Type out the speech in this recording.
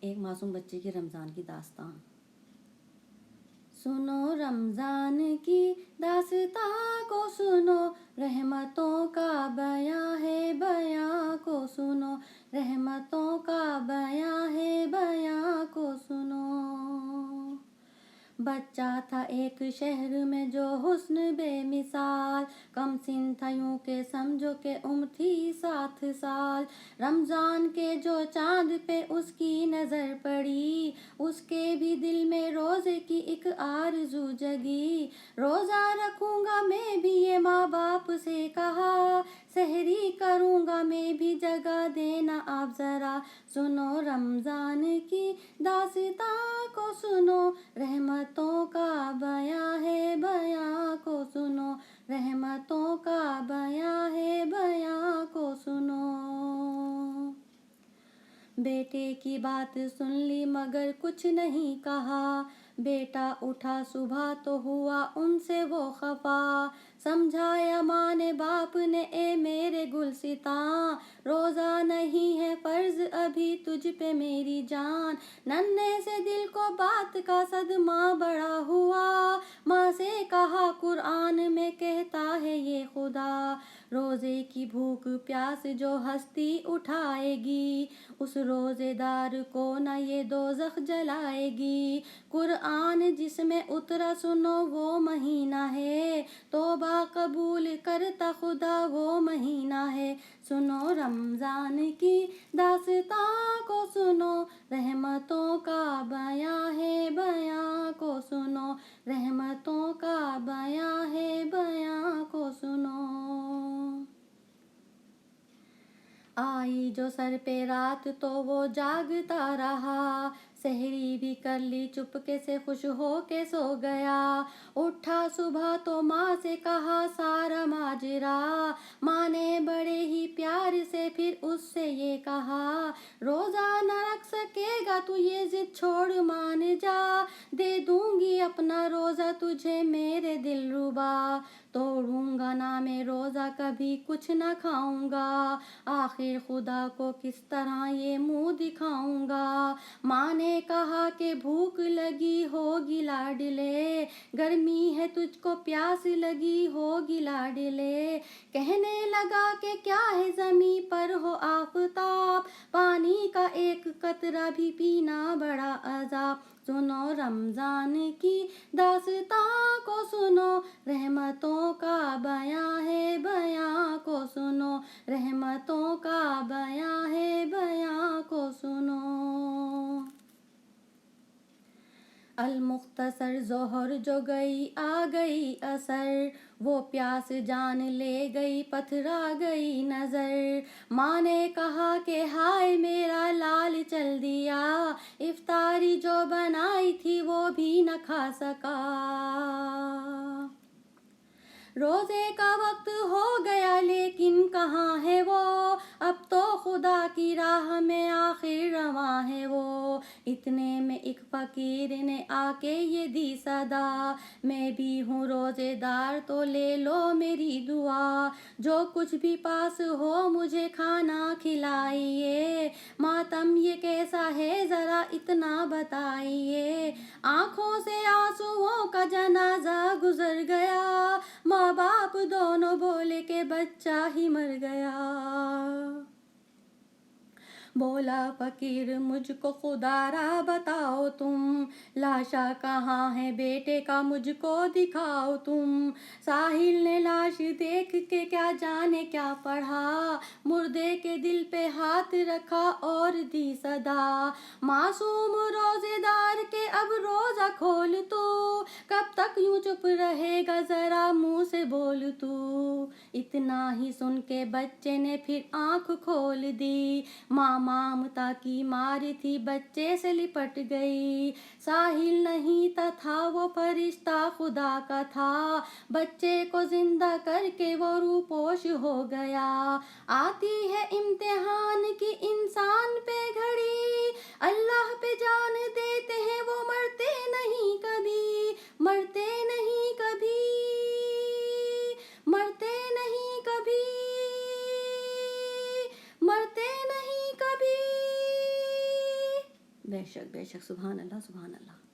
ایک معصوم بچے کی رمضان کی داستان۔ سنو رمضان کی داستان کو سنو، رحمتوں کا بیاں ہے بیاں کو سنو، رحمتوں کا بیاں ہے بیاں کو سنو۔ بچہ تھا ایک شہر میں جو حسن بے مثال، کم سن تھا یوں کہ سمجھو کہ عمر تھی 7 سال۔ رمضان کے جو چاند پہ اس کی نظر پڑی، اس کے بھی دل میں روزے کی ایک آرزو جگی۔ روزہ رکھوں گا میں بھی یہ ماں باپ سے کہا، سحری کروں گا میں بھی جگہ دینا آپ ذرا۔ سنو رمضان کی داستان کو سنو، رحمتوں کا بیاں ہے بیاں کو سنو، رحمتوں کا بیاں ہے بیاں کو سنو۔ بیٹے کی بات سن لی مگر کچھ نہیں کہا، بیٹا اٹھا صبح تو ہوا ان سے وہ خفا۔ سمجھایا ماں نے باپ نے اے میرے گلستاں، روزہ نہیں ہے فرض ابھی تجھ پہ میری جان۔ ننھے سے دل کو بات کا صدمہ بڑا ہوا، ماں سے کہا قرآن میں کہتا ہے یہ خدا، روزے کی بھوک پیاس جو ہستی اٹھائے گی، اس روزے دار کو نہ یہ دوزخ جلائے گی۔ قرآن جس میں اترا سنو وہ مہینہ ہے، توبہ قبول کرتا خدا وہ مہینہ ہے۔ سنو رمضان کی داستان کو سنو، رحمتوں کا بیاں ہے بیاں کو سنو، رحمتوں کا بیاں ہے بیاں کو سنو۔ آئی جو سر پہ رات تو وہ جاگتا رہا، سحری بھی کر لی چپکے سے خوش ہو کے سو گیا۔ اٹھا صبح تو ماں سے کہا سارا ماجرا، ماں نے بڑے ہی پیار سے پھر اس سے یہ کہا، روزہ نہ رکھ سکے گا تو یہ ضد چھوڑ مان جا، دے دوں گی اپنا روزہ تجھے میرے دلربا، توڑوں گا نہ میں روزہ کبھی کچھ نہ کھاؤں گا، آخر خدا کو کس طرح یہ منہ دکھاؤں گا۔ ماں نے کہا کہ بھوک لگی ہوگی لاڈلے، گرمی ہے تجھ کو پیاس لگی ہوگی لاڈلے، کہنے لگا کہ کیا ہے زمیں پر ہو آفتاب، پانی کا ایک قطرہ بھی پینا بڑا عذاب۔ سنو رمضان کی داستان کو سنو، رحمتوں کا بیاں ہے بیاں کو سنو، رحمتوں کا بیاں ہے بیاں کو سنو۔ المختصر ظہر جو گئی آ گئی عصر، وہ پیاس جان لے گئی پتھرا گئی نظر، ماں نے کہا کہ ہائے میرا لال چل دیا، افطاری جو بنائی تھی وہ بھی نہ کھا سکا، روزے کا وقت ہو گیا لیکن کہاں ہے وہ، اب تو خدا کی راہ میں آخر رواں ہے وہ۔ اتنے میں ایک فقیر نے آ کے یہ دی صدا، میں بھی ہوں روزے دار تو لے لو میری دعا، جو کچھ بھی پاس ہو مجھے کھانا کھلائیے، ماتم یہ کیسا ہے ذرا اتنا بتائیے۔ آنکھوں سے آنسوؤں کا جنازہ گزر گیا، ماں باپ دونوں بولے کہ بچہ ہی مر گیا، بولا فقیر مجھ کو خدا را بتاؤ تم، لاشا کہاں ہے بیٹے کا مجھ کو دکھاؤ تم، ساحل نے لاش دیکھ کے کیا جانے کیا پڑھا، مردے کے دل پہ ہاتھ رکھا اور دی صدا، معصوم روزے دار کے اب روزہ کھول تو، کب تک یوں چپ رہے گا ذرا منہ سے بول تو۔ اتنا ہی سن کے بچے نے پھر آنکھ کھول دی، ماں ممتا کی مار تھی بچے سے لپٹ گئی، ساحل نہیں تھا وہ فرشتہ خدا کا تھا، بچے کو زندہ کر کے وہ روپوش ہو گیا۔ آتی ہے امتحان کی انسان پہ گھڑی، اللہ پہ جان دیتے ہیں وہ مرتے نہیں کبھی، مرتے نہیں کبھی، مرتے نہیں کبھی، مرتے نہیں کبھی۔ بے شک بے شک، سبحان اللہ سبحان اللہ.